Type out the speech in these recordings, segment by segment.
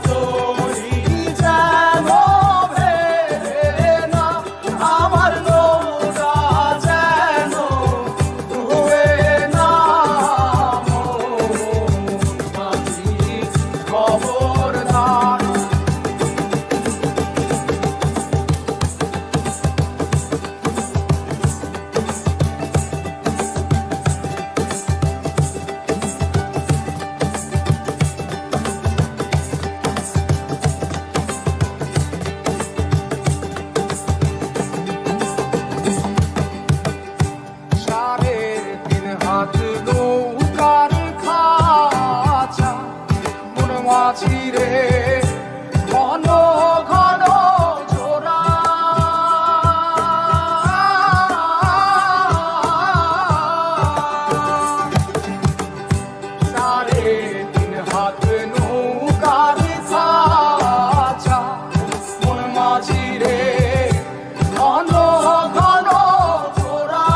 তরি যেন ভেড়ে না, আমার নৌকা যেন ডুবে না। মাঝি খবরদার। নৌকার খাঁচা মন মাঝি রে, ঘন ঘন জোড়া। সাড়ে তিন হাত নৌকার খাঁচা মন মাঝি রে, ঘন ঘন জোড়া।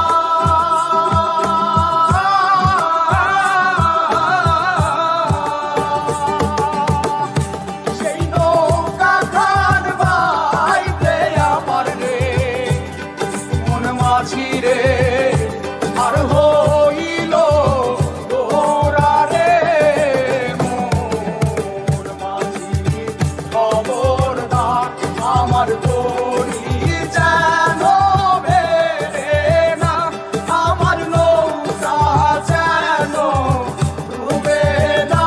রে আর হইল তোরা রে, মোর মাঝি খবরদার। আমার তরি যেন ভেড়ে না, আমার নৌকা যেন ডুবে না।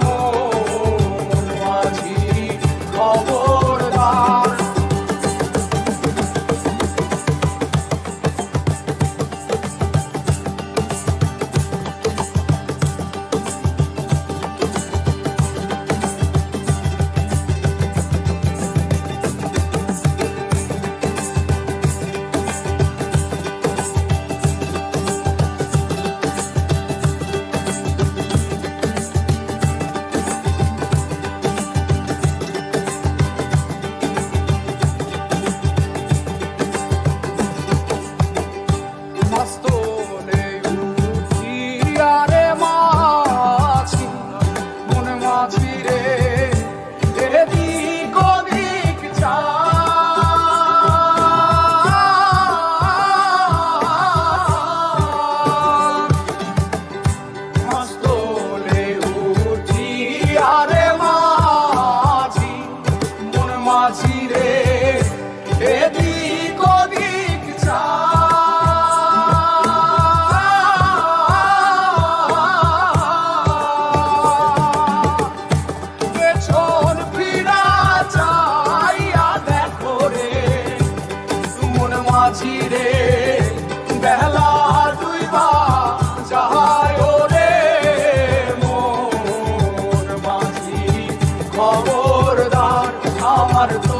মোর মাঝি খবরদার। মস্তলে উঠিয়া রে মাঝি, মন মাঝি রে, এদিক ওদিক চায়। মস্তলে উঠিয়া রে মাঝি, মন মাঝি রে, এদিক ওদিক চায়। মাঝি রে বেলা ডুইবা যায় রে, মোর মাঝি খবরদার। আমার তো